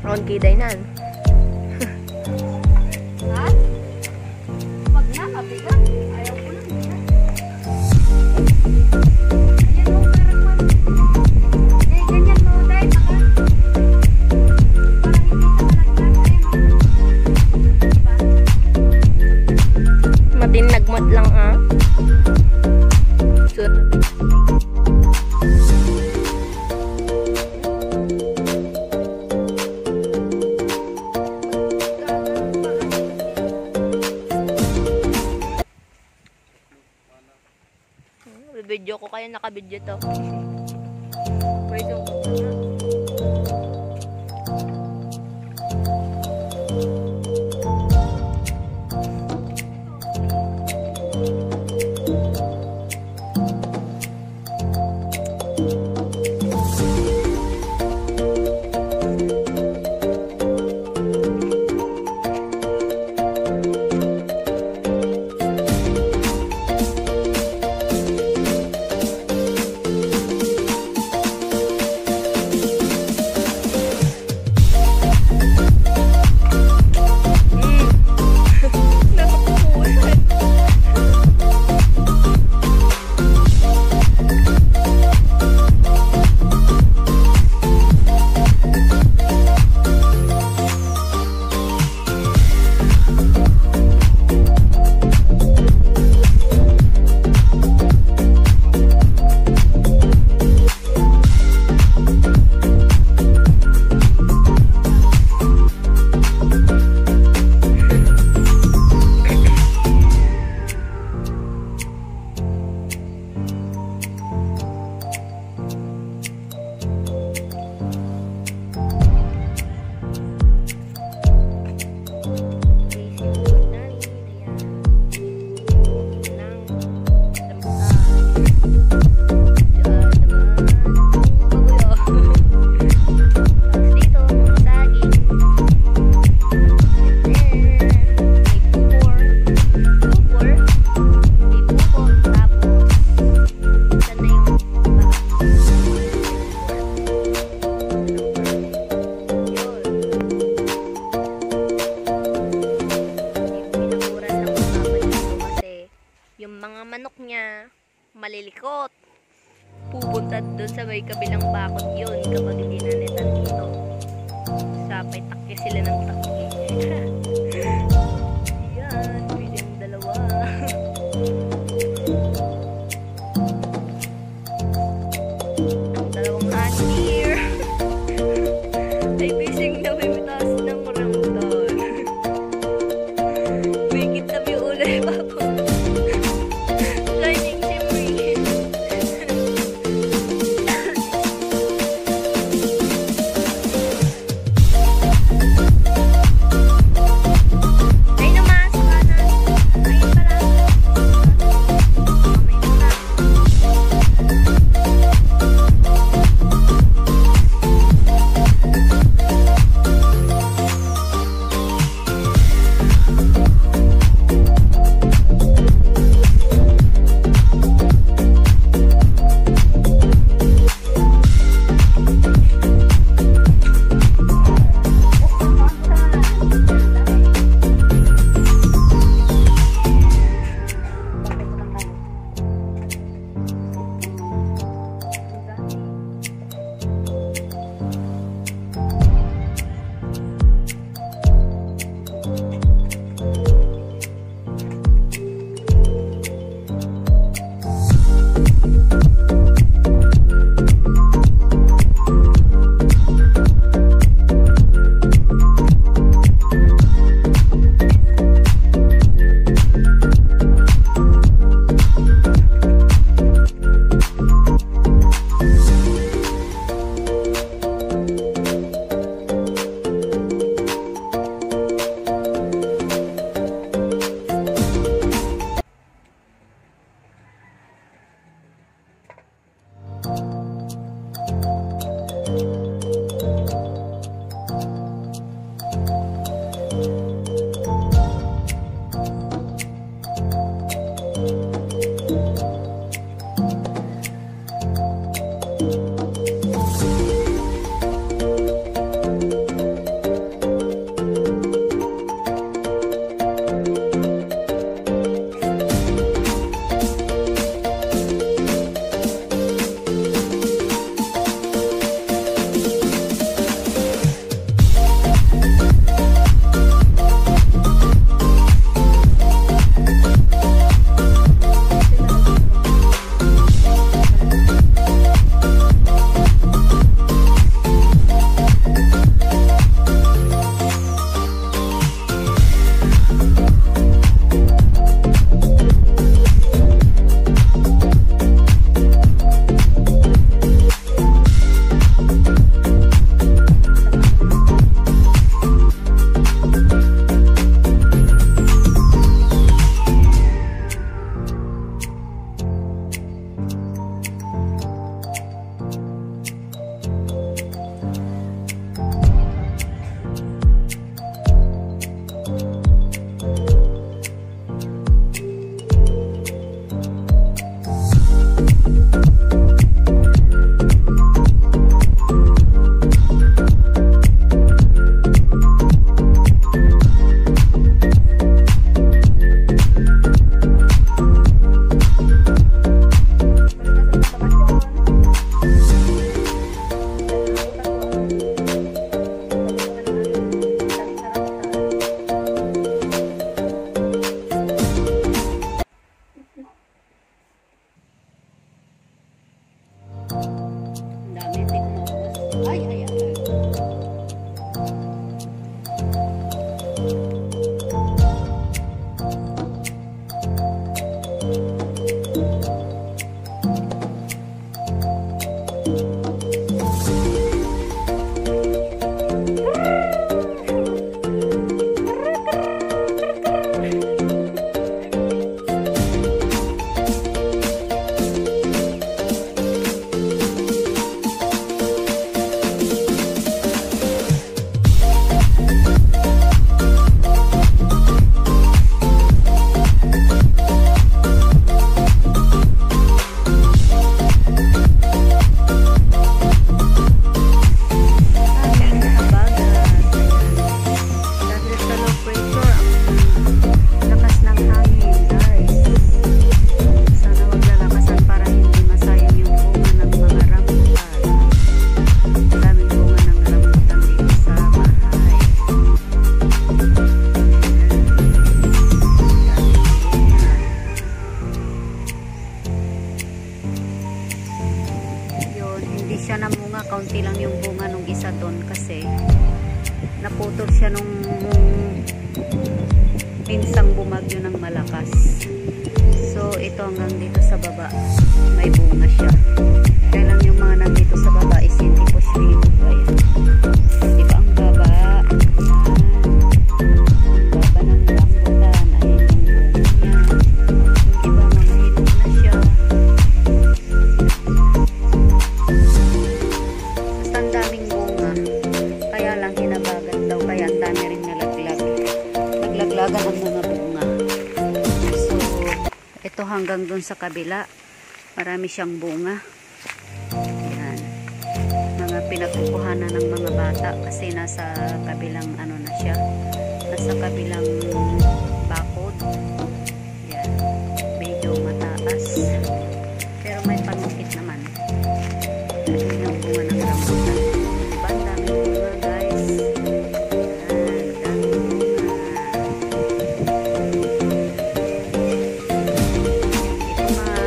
Ron Kidainan. Ha? Wag na, kabigat. Ayaw ko lang. Ayan mo, parang man. Eh, ganyan mo, dahil baka. Parang hindi ka malaglag. Diba? Matinagmat lang ah. So, video ko kaya naka-video to. Pwede ko na. manok niya, malilikot. Pupunta doon sa may kabilang bakod yun kapag hindi na nila dito. Sapay takye sila ng takye. Yan, pwede yung dalawa. Ang dalawang anir. Ay, bising na may mataas ng ramdon. May kitabi ulay papo. Shining shimmering. Ay, namasok ka na. Ayun pala. Mamay mo na. ito hanggang dito sa baba. May bunga siya. Kaya lang yung mga nandito sa baba is hindi po siya hinog. Ayan. Di ba ang baba? Ayan. Ang baba ng rambutan. Ayan yung bunga niya. Yung iba mga hinog na siya. Basta ang daming bunga. Kaya lang hinabagat daw. Kaya ang dami rin nalaglag. Naglaglagan ang mga bunga. So, ito hanggang dun sa kabila. Marami siyang bunga. Ayan. Mga pinagkukuhanan ng mga bata kasi nasa kabilang ano na siya. Nasa kabilang bakod. Ayan. Medyo mataas. Pero may panukit naman. Ayan yung bunga ng rambutan. Diba? Ang daming bunga, guys. Ayan. Daming bunga.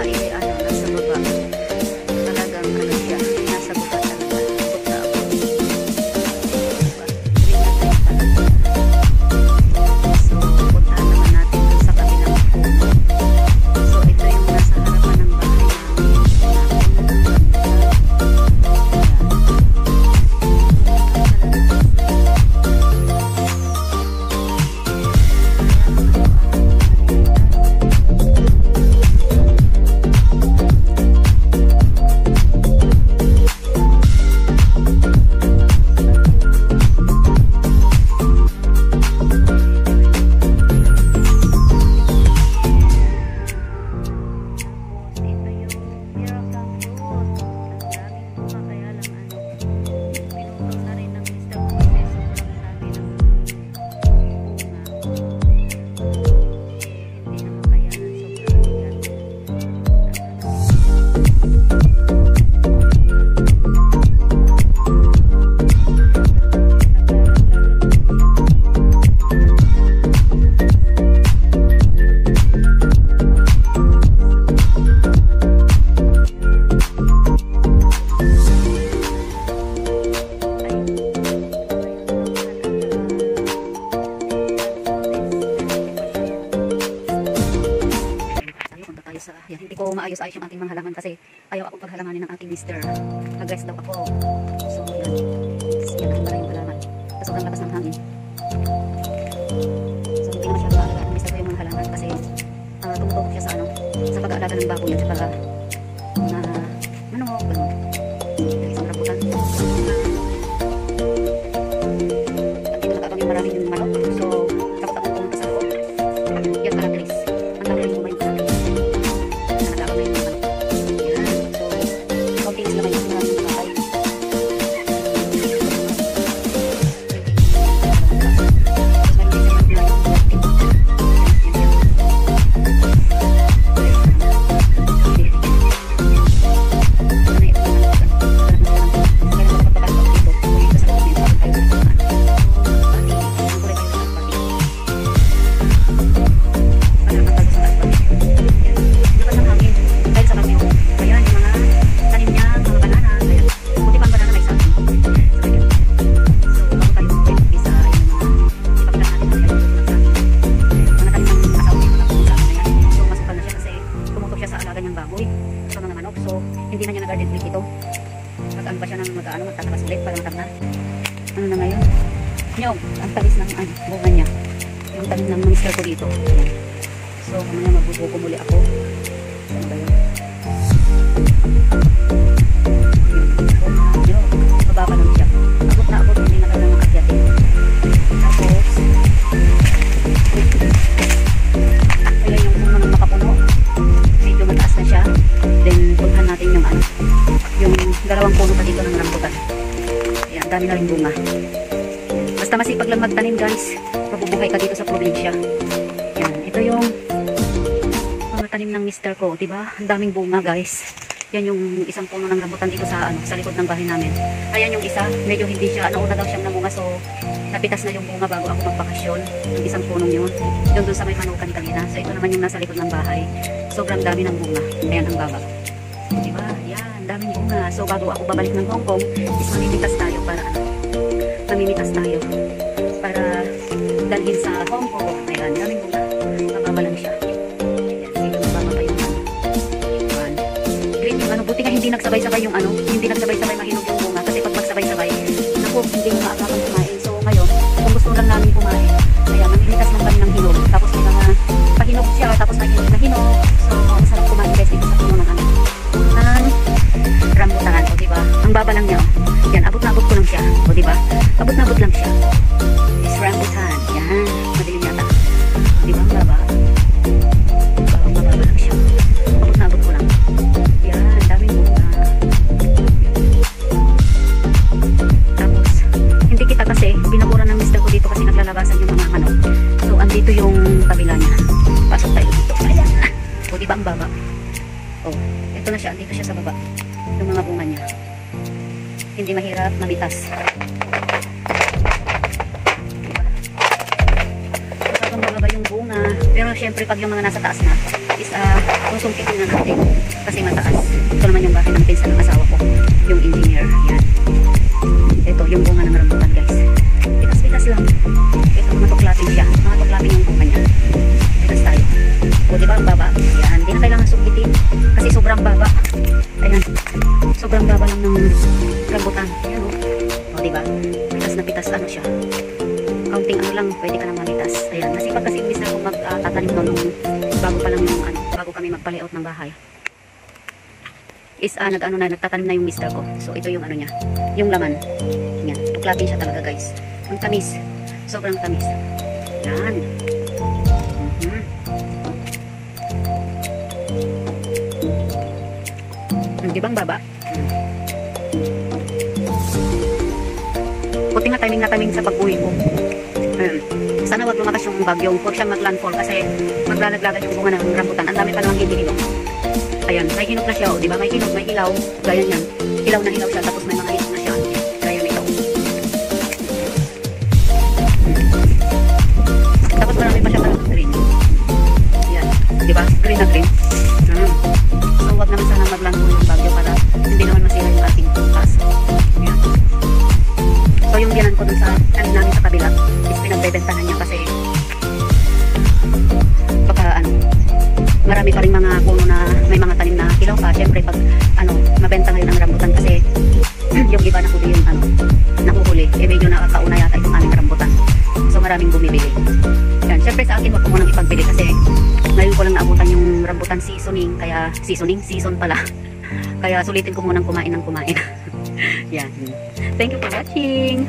Ito ano, nasa baba. Talagang ano siya. Nasa baba talaga. Bukod na ako. Diba? Rinatay talaga. So, puntahan naman natin dun sa kabilang puno. So, ito yung nasa harapan ng bahay namin. Ito yung miracle fruit. Ang daming bunga, kaya lang ano, pinuto na rin ng Mr. Jose. Sobrang dami ng bunga. Hindi na makayanan, sobrang bigat. Yan, hindi ko maayos-ayos yung aking mga halaman kasi ayaw akong paghalamanin ng aking mister. Nag-rest daw ako. So, yan. Yan ang maraming halaman. Tapos sobrang lakas ng hangin. So, hindi naman siya mag-aalaga ng mister ko yung mga halaman kasi tumutok siya sa ano, sa pag-aalaga ng baboy at saka na manok, gano'n. Yung isang rambutan. Dito nakakabang yung maraming manok. So, takot akong pumunta sa loob. Yan karateris. Ang dami rin yung manok karateris. Hindi na niya na-garden plate ito. Mag-ano pa siya ng magtatakas ulit para matanggal. Ano na ngayon? Nyog, ang talis ng bunga niya. Yung talim ng mister ko dito. Ayan. So, mamaya magbubuko muli ako. Ano ba yun? Nyog, mababa lang siya. Abot na abot, hindi na kailangan akyatin. Tapos, ayan yung puno ng makapuno. Medyo mataas na siya. Then, puntahan natin yung yung dalawang puno pa dito ng rambutan. Ayan, dami na rin bunga. Basta masipag lang magtanim, guys. Mabubuhay ka dito sa probinsya. Ayan, ito yung mga tanim ng mister ko, diba? Ang daming bunga, guys. Yan yung isang puno ng rambutan dito sa likod ng bahay namin. Ayan yung isa, medyo hindi siya, nauna daw siyang namunga, so napitas na yung bunga bago ako magbakasyon. Yung isang punong yun. Yun dun sa may manukan kanina. So ito naman yung nasa likod ng bahay. Sobrang dami ng bunga. Ayan ang baba. Diba? Yan, daming bunga. So bago ako babalik ng Hong Kong, is mamimitas tayo para mamimitas tayo para dalhin sa Hong Kong. Ayan, daming bunga. Mababa lang siya. Ayan, medyo mababa pa yung nagsabay-sabay yung ano, hindi nagsabay-sabay mahinog yung bunga. Kasi pag magsabay-sabay, naku, hindi mo maagapan kumain. So ngayon, kung gusto lang namin kumain, kaya manilikas lang kami ng hinog. Tapos may mga pahinog siya, tapos may hinog na hinog. So, masarap kumain guys dito sa puno ng ano, ng rambutan. O diba? Ang baba lang niya. Yan, abot na abot ko lang siya. O diba? Abot na abot lang siya. Is rambutan. Yan, madilim yata. O diba? Ang baba. Ang baba lang siya. Abot na abot ko lang. Yan, daming bunga. Tapos, hindi kita kasi, binabura ng mister ko dito kasi naglalabasan yung mga manok. So, andito yung kabila niya. Pasok tayo dito. Ayan. O, diba ang baba? O, ito na siya. Andito siya sa baba. Yung mga bunga niya. Hindi mahirap mabitas. Diba? So, habang bababa yung bunga. Pero, syempre, pag yung mga nasa taas na, is, susungkitin na natin. Kasi mataas. Ito naman yung bahay ng pinsan ng asawa ko. Yung engineer. Yan. Ito, yung bunga ng rambutan, guys. Pitas-pitas lang. Ito, matuklapin siya. Matuklapin yung bunga niya. Pitas tayo. O, diba ang baba? Yan. Hindi na kailangan sungkitin. Kasi sobrang baba. Ayan. Sobrang baba lang ng rambutan. Ayan, o. O, diba? Pitas na pitas. Ano siya? Kaunting ano lang. Pwede ka na mamitas. Ayan. Nasipag kasi imbis na kung magtatanim no, nung bago pa lang yung ano, bago kami magpa-layout ng bahay. Is, nagtatanim na yung mister ko. So, ito yung ano niya. Yung laman. Yan. Tuklapin siya talaga, guys. Ang tamis. Sobrang tamis. Yan. Di ba ang baba? Puti nga timing na timing sa pag-uwi ko. Sana wag lumakas yung bagyo. Huwag siyang mag-landfall kasi maglalaglagan yung bunga ng rambutan. Ang dami pa namang hindi hinog. Ayan, may hinog na siya. O, diba? May hinog, may ilaw. Gaya niyan. Ilaw na ilaw siya. Tapos may mga hinog na siya. Gaya nito. Tapos marami pa siya parang green. Ayan. Diba? Green na green. So, wag naman sana mag-landfall yung bagyo para hindi naman masira yung ating paso. Ayan. So, yung biyanan ko dun sa ano namin sa kabila is pinagbebentahan niya kasi baka ano, marami pa rin mga puno na may mga tanim na kilaw pa. Siyempre pag ano, mabenta ngayon ang rambutan kasi yung iba nahuli yung ano, nahuhuli. Eh medyo nakakauna yata itong aming rambutan. So maraming bumibili. Yan, siyempre sa akin wag ko munang ipagbili kasi ngayon ko lang naabutan yung rambutan season pala. Kaya sulitin ko munang kumain ng kumain. Yan. Thank you for watching.